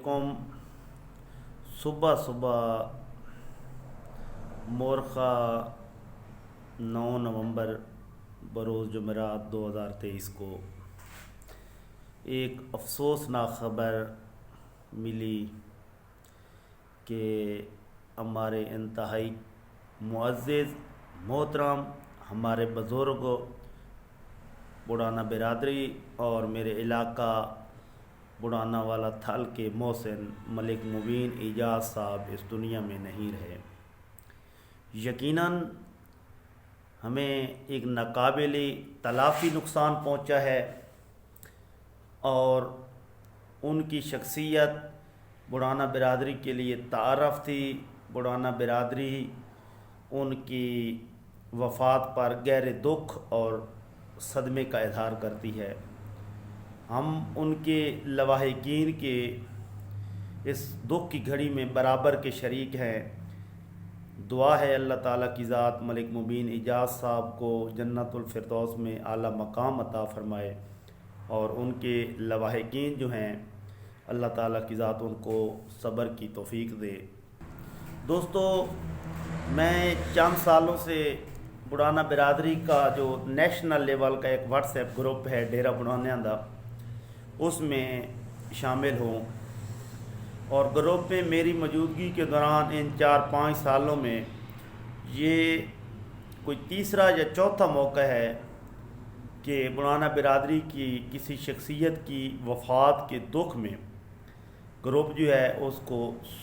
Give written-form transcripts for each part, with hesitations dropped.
علیکم۔ صبح صبح مورخہ 9 نومبر بروز جمعرات 2023 کو ایک افسوسناک خبر ملی کہ ہمارے انتہائی معزز محترم ہمارے بزرگ بڑھانا برادری اور میرے علاقہ بڑھانا والا تھل کے محسن ملک مبین اعجاز صاحب اس دنیا میں نہیں رہے۔ یقیناً ہمیں ایک ناقابل تلافی نقصان پہنچا ہے اور ان کی شخصیت بڑھانا برادری کے لیے تعارف تھی۔ بڑھانا برادری ان کی وفات پر گہرے دکھ اور صدمے کا اظہار کرتی ہے۔ ہم ان کے لواحقین کے اس دکھ کی گھڑی میں برابر کے شریک ہیں۔ دعا ہے اللہ تعالیٰ کی ذات ملک مبین اعجاز صاحب کو جنت الفردوس میں اعلیٰ مقام عطا فرمائے اور ان کے لواحقین جو ہیں اللہ تعالیٰ کی ذات ان کو صبر کی توفیق دے۔ دوستو، میں چند سالوں سے بڑھانا برادری کا جو نیشنل لیول کا ایک واٹس ایپ گروپ ہے ڈیرا بڑھانے دا، اس میں شامل ہوں اور گروپ میں میری موجودگی کے دوران ان 4-5 سالوں میں یہ کوئی تیسرا یا چوتھا موقع ہے کہ بڑھانا برادری کی کسی شخصیت کی وفات کے دکھ میں گروپ جو ہے اس کو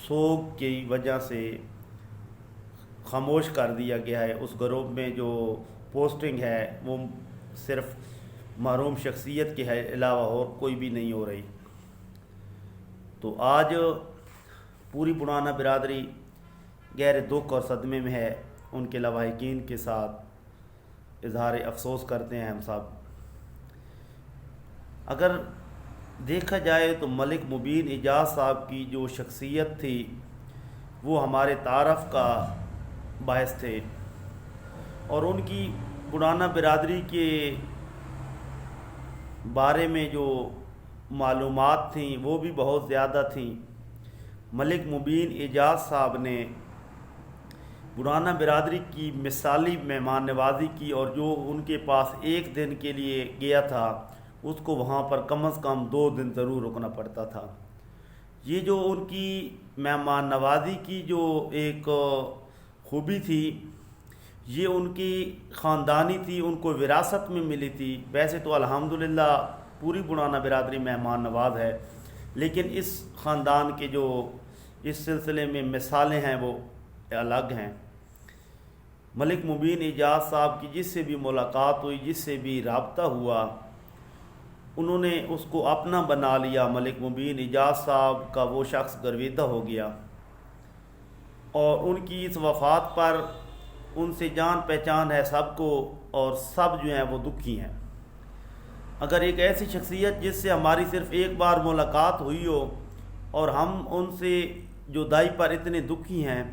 سوگ کی وجہ سے خاموش کر دیا گیا ہے۔ اس گروپ میں جو پوسٹنگ ہے وہ صرف محروم شخصیت کے علاوہ اور کوئی بھی نہیں ہو رہی۔ تو آج پوری بڑھانا برادری گہرے دکھ اور صدمے میں ہے۔ ان کے لواحقین کے ساتھ اظہار افسوس کرتے ہیں ہم سب۔ اگر دیکھا جائے تو ملک مبین اعجاز صاحب کی جو شخصیت تھی وہ ہمارے تعارف کا باعث تھے اور ان کی بڑھانا برادری کے بارے میں جو معلومات تھیں وہ بھی بہت زیادہ تھیں۔ ملک مبین اعجاز صاحب نے بڑھانا برادری کی مثالی مہمان نوازی کی اور جو ان کے پاس ایک دن کے لیے گیا تھا اس کو وہاں پر کم از کم 2 دن ضرور رکنا پڑتا تھا۔ یہ جو ان کی مہمان نوازی کی جو ایک خوبی تھی یہ ان کی خاندانی تھی، ان کو وراثت میں ملی تھی۔ ویسے تو الحمدللہ پوری بڑھانا برادری مہمان نواز ہے، لیکن اس خاندان کے جو اس سلسلے میں مثالیں ہیں وہ الگ ہیں۔ ملک مبین اعجاز صاحب کی جس سے بھی ملاقات ہوئی، جس سے بھی رابطہ ہوا، انہوں نے اس کو اپنا بنا لیا۔ ملک مبین اعجاز صاحب کا وہ شخص گرویدہ ہو گیا اور ان کی اس وفات پر ان سے جان پہچان ہے سب کو اور سب جو ہیں وہ دکھی ہیں۔ اگر ایک ایسی شخصیت جس سے ہماری صرف ایک بار ملاقات ہوئی ہو اور ہم ان سے جدائی پر اتنے دکھی ہیں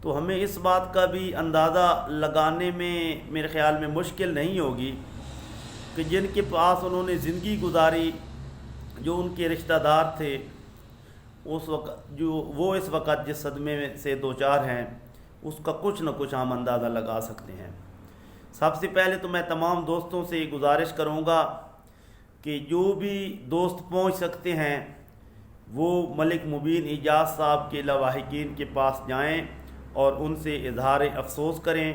تو ہمیں اس بات کا بھی اندازہ لگانے میں میرے خیال میں مشکل نہیں ہوگی کہ جن کے پاس انہوں نے زندگی گزاری، جو ان کے رشتہ دار تھے، اس وقت جو وہ اس وقت جس صدمے سے دوچار ہیں اس کا کچھ نہ کچھ ہم اندازہ لگا سکتے ہیں۔ سب سے پہلے تو میں تمام دوستوں سے یہ گزارش کروں گا کہ جو بھی دوست پہنچ سکتے ہیں وہ ملک مبین اعجاز صاحب کے لواحقین کے پاس جائیں اور ان سے اظہار افسوس کریں۔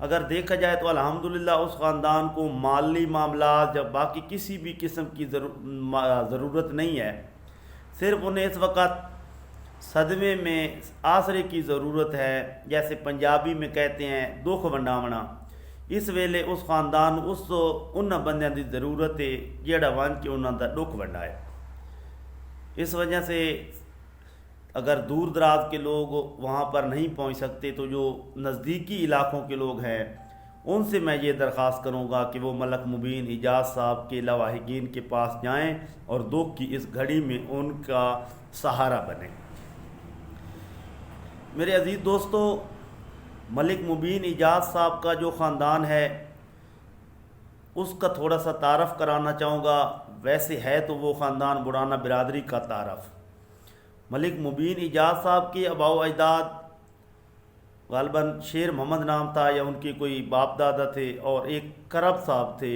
اگر دیکھا جائے تو الحمدللہ اس خاندان کو مالی معاملات یا باقی کسی بھی قسم کی ضرورت نہیں ہے، صرف انہیں اس وقت صدمے میں آسرے کی ضرورت ہے۔ جیسے پنجابی میں کہتے ہیں دکھ ونڈاونا، اس ویلے اس خاندان ان بندیاں دی ضرورت ہے جیڑا ون کے انہاں دا دکھ ونڈائے۔ اس وجہ سے اگر دور دراز کے لوگ وہاں پر نہیں پہنچ سکتے تو جو نزدیکی علاقوں کے لوگ ہیں ان سے میں یہ درخواست کروں گا کہ وہ ملک مبین اعجاز صاحب کے لواحقین کے پاس جائیں اور دکھ کی اس گھڑی میں ان کا سہارا بنیں۔ میرے عزیز دوستو، ملک مبین اعجاز صاحب کا جو خاندان ہے اس کا تھوڑا سا تعارف کرانا چاہوں گا۔ ویسے ہے تو وہ خاندان بڑھانا برادری کا تعارف، ملک مبین ایجاز صاحب کے آباء و اجداد غالباً شیر محمد نام تھا یا ان کے کوئی باپ دادا تھے، اور ایک کرم صاحب تھے،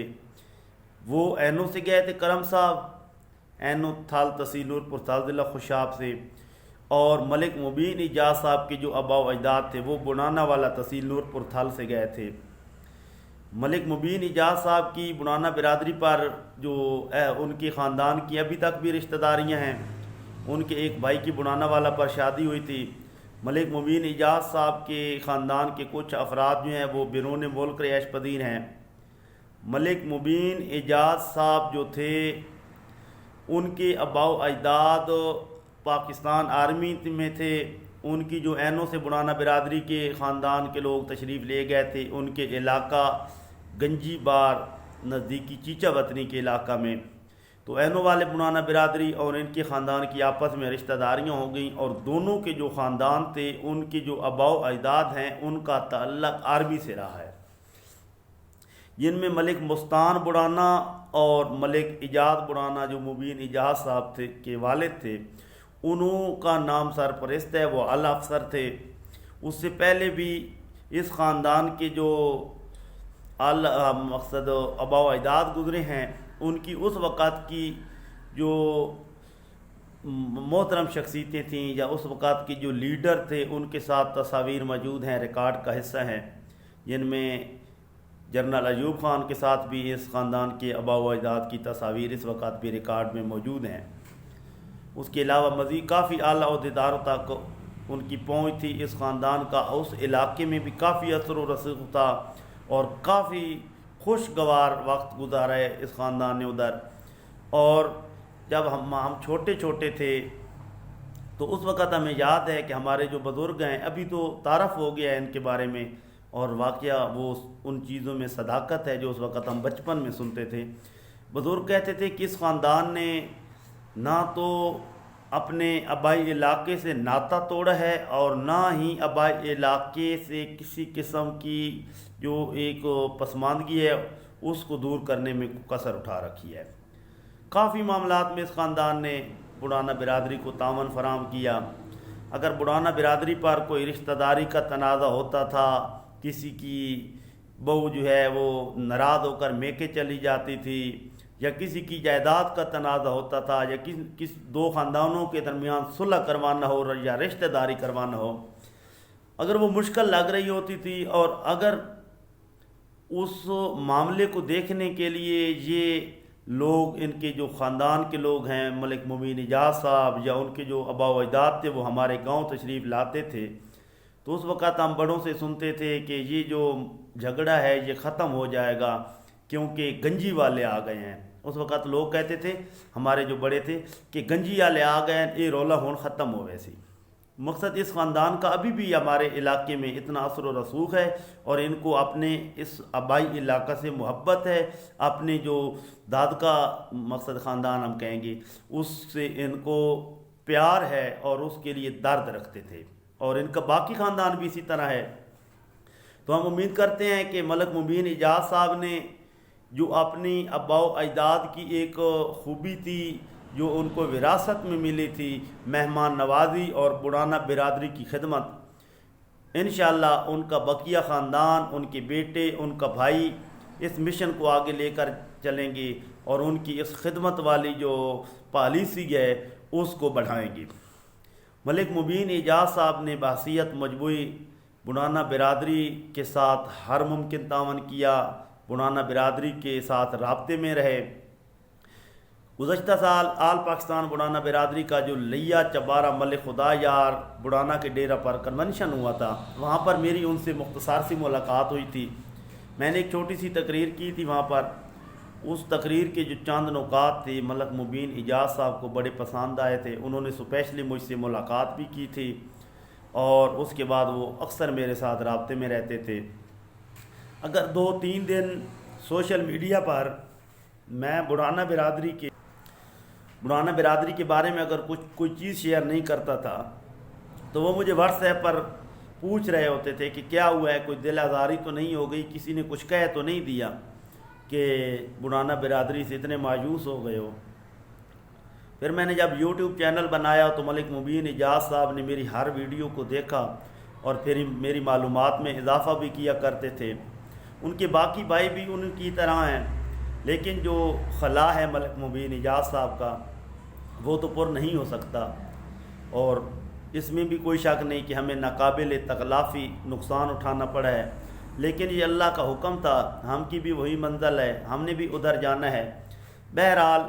وہ اینو سے گئے تھے۔ کرم صاحب اینو تھال تحصیل نورپور تھال ضلع خوشاب سے، اور ملک مبین ایجاز صاحب کے جو آباء و اجداد تھے وہ بنانا والا تحصیل نورپور تھال سے گئے تھے۔ ملک مبین ایجاز صاحب کی بنانا برادری پر جو ان کے خاندان کی ابھی تک بھی رشتہ داریاں ہیں، ان کے ایک بھائی کی بنانا والا پر شادی ہوئی تھی۔ ملک مبین ایجاز صاحب کے خاندان کے کچھ افراد جو ہیں وہ بیرون ملک رہائش پذیر ہیں۔ ملک مبین ایجاز صاحب جو تھے ان کے آباء و اجداد پاکستان آرمی میں تھے۔ ان کی جو اینو سے بنانا برادری کے خاندان کے لوگ تشریف لے گئے تھے ان کے علاقہ گنجی بار نزدیکی چیچا وطنی کے علاقہ میں، تو اینو والے بنانا برادری اور ان کے خاندان کی آپس میں رشتہ داریاں ہو گئیں، اور دونوں کے جو خاندان تھے ان کے جو آباء و اجداد ہیں ان کا تعلق آرمی سے رہا ہے، جن میں ملک مستان بڑانا اور ملک ایجاد بڑانا جو مبین ایجاز صاحب تھے کے والد تھے، انہوں کا نام سرپرست ہے، وہ اعلیٰ افسر تھے۔ اس سے پہلے بھی اس خاندان کے جو مقصد آباء و اجداد گزرے ہیں ان کی اس وقت کی جو محترم شخصیتیں تھیں یا اس وقت کے جو لیڈر تھے ان کے ساتھ تصاویر موجود ہیں، ریکارڈ کا حصہ ہیں، جن میں جنرل ایوب خان کے ساتھ بھی اس خاندان کے آباء و اجداد کی تصاویر اس وقت بھی ریکارڈ میں موجود ہیں۔ اس کے علاوہ مزید کافی اعلیٰ عہدیداروں تک ان کی پہنچ تھی۔ اس خاندان کا اس علاقے میں بھی کافی اثر و رسوخ تھا اور کافی خوشگوار وقت گزارا ہے اس خاندان نے ادھر۔ اور جب ہم چھوٹے چھوٹے تھے تو اس وقت ہمیں یاد ہے کہ ہمارے جو بزرگ ہیں، ابھی تو تعارف ہو گیا ہے ان کے بارے میں، اور واقعہ وہ ان چیزوں میں صداقت ہے جو اس وقت ہم بچپن میں سنتے تھے۔ بزرگ کہتے تھے کہ اس خاندان نے نہ تو اپنے آبائی علاقے سے ناطہ توڑا ہے اور نہ ہی آبائی علاقے سے کسی قسم کی جو ایک پسماندگی ہے اس کو دور کرنے میں کسر اٹھا رکھی ہے۔ کافی معاملات میں اس خاندان نے بڑانا برادری کو تعاون فراہم کیا۔ اگر بڑانا برادری پر کوئی رشتہ داری کا تنازع ہوتا تھا، کسی کی بہو جو ہے وہ ناراض ہو کر میکے چلی جاتی تھی، یا کسی کی جائیداد کا تنازع ہوتا تھا، یا کس دو خاندانوں کے درمیان صلح کروانا ہو یا رشتہ داری کروانا ہو، اگر وہ مشکل لگ رہی ہوتی تھی اور اگر اس معاملے کو دیکھنے کے لیے یہ لوگ ان کے جو خاندان کے لوگ ہیں ملک مبین ایجاز صاحب یا ان کے جو آباء و اجداد تھے وہ ہمارے گاؤں تشریف لاتے تھے، تو اس وقت ہم بڑوں سے سنتے تھے کہ یہ جو جھگڑا ہے یہ ختم ہو جائے گا کیونکہ گنجی والے آ گئے ہیں۔ اس وقت لوگ کہتے تھے، ہمارے جو بڑے تھے، کہ گنجی والے آ گئے ہیں، یہ رولا ہون ختم ہو ویسی۔ مقصد اس خاندان کا ابھی بھی ہمارے علاقے میں اتنا اثر و رسوخ ہے اور ان کو اپنے اس آبائی علاقہ سے محبت ہے، اپنے جو داد کا مقصد خاندان ہم کہیں گے اس سے ان کو پیار ہے اور اس کے لیے درد رکھتے تھے، اور ان کا باقی خاندان بھی اسی طرح ہے۔ تو ہم امید کرتے ہیں کہ ملک مبین ایجاز صاحب نے جو اپنی آباء و اجداد کی ایک خوبی تھی جو ان کو وراثت میں ملی تھی، مہمان نوازی اور بڑانا برادری کی خدمت، انشاءاللہ ان کا بقیہ خاندان، ان کے بیٹے، ان کا بھائی اس مشن کو آگے لے کر چلیں گے اور ان کی اس خدمت والی جو پالیسی ہے اس کو بڑھائیں گے۔ ملک مبین ایجاز صاحب نے بحیثیت مجموعی بڑانا برادری کے ساتھ ہر ممکن تعاون کیا، بڑانا برادری کے ساتھ رابطے میں رہے۔ گزشتہ سال آل پاکستان بڑانا برادری کا جو لیا چبارہ ملک خدا یار بڑانا کے ڈیرہ پر کنونشن ہوا تھا، وہاں پر میری ان سے مختصر سی ملاقات ہوئی تھی۔ میں نے ایک چھوٹی سی تقریر کی تھی وہاں پر۔ اس تقریر کے جو چند نکات تھے ملک مبین ایجاز صاحب کو بڑے پسند آئے تھے، انہوں نے اسپیشلی مجھ سے ملاقات بھی کی تھی اور اس کے بعد وہ اکثر میرے ساتھ رابطے میں رہتے تھے۔ اگر 2-3 دن سوشل میڈیا پر میں بڑانا برادری کے بارے میں اگر کوئی چیز شیئر نہیں کرتا تھا تو وہ مجھے واٹس ایپ پر پوچھ رہے ہوتے تھے کہ کیا ہوا ہے، کوئی دل آزاری تو نہیں ہو گئی، کسی نے کچھ کہہ تو نہیں دیا کہ بڑانا برادری سے اتنے مایوس ہو گئے ہو۔ پھر میں نے جب یوٹیوب چینل بنایا تو ملک مبین اعجاز صاحب نے میری ہر ویڈیو کو دیکھا اور پھر میری معلومات میں اضافہ بھی کیا کرتے تھے۔ ان کے باقی بھائی بھی ان کی طرح ہیں، لیکن جو خلا ہے ملک مبین اعجاز صاحب کا وہ تو پر نہیں ہو سکتا، اور اس میں بھی کوئی شک نہیں کہ ہمیں ناقابل تکلافی نقصان اٹھانا پڑا ہے، لیکن یہ اللہ کا حکم تھا، ہم کی بھی وہی منزل ہے، ہم نے بھی ادھر جانا ہے۔ بہرحال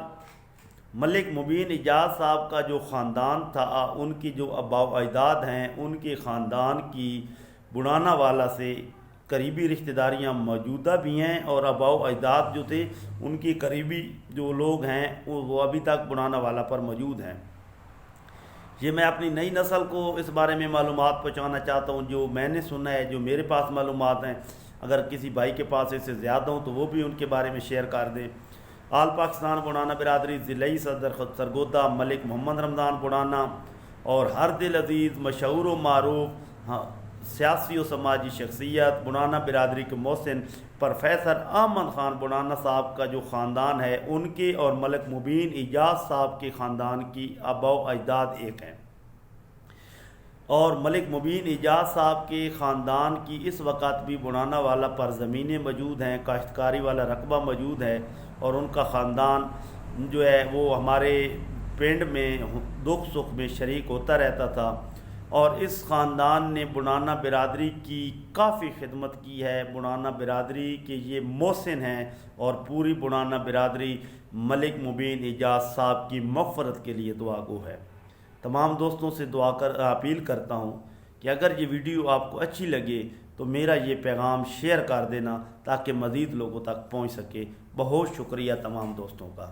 ملک مبین اعجاز صاحب کا جو خاندان تھا، ان کی جو آباء و اجداد ہیں، ان کے خاندان کی بڑھانا والا سے قریبی رشتہ داریاں موجودہ بھی ہیں، اور آباء و اجداد جو تھے ان کی قریبی جو لوگ ہیں وہ ابھی تک بڑھانا والا پر موجود ہیں۔ یہ میں اپنی نئی نسل کو اس بارے میں معلومات پہنچانا چاہتا ہوں، جو میں نے سنا ہے، جو میرے پاس معلومات ہیں، اگر کسی بھائی کے پاس اس سے زیادہ ہوں تو وہ بھی ان کے بارے میں شیئر کر دیں۔ آل پاکستان بڑھانا برادری ضلعی صدر سرگودا ملک محمد رمضان بڑھانا، اور ہر دل عزیز مشہور و معروف سیاسی و سماجی شخصیت بڑھانا برادری کے محسن پروفیسر احمد خان بڑھانا صاحب کا جو خاندان ہے، ان کے اور ملک مبین اعجاز صاحب کے خاندان کی آباء و اجداد ایک ہیں، اور ملک مبین اعجاز صاحب کے خاندان کی اس وقت بھی بڑھانا والا پر زمینیں موجود ہیں، کاشتکاری والا رقبہ موجود ہے، اور ان کا خاندان جو ہے وہ ہمارے پنڈ میں دکھ سکھ میں شریک ہوتا رہتا تھا، اور اس خاندان نے بڑھانا برادری کی کافی خدمت کی ہے۔ بڑھانا برادری کے یہ محسن ہیں، اور پوری بڑھانا برادری ملک مبین اعجاز صاحب کی مغفرت کے لیے دعا گو ہے۔ تمام دوستوں سے اپیل کرتا ہوں کہ اگر یہ ویڈیو آپ کو اچھی لگے تو میرا یہ پیغام شیئر کر دینا تاکہ مزید لوگوں تک پہنچ سکے۔ بہت شکریہ تمام دوستوں کا۔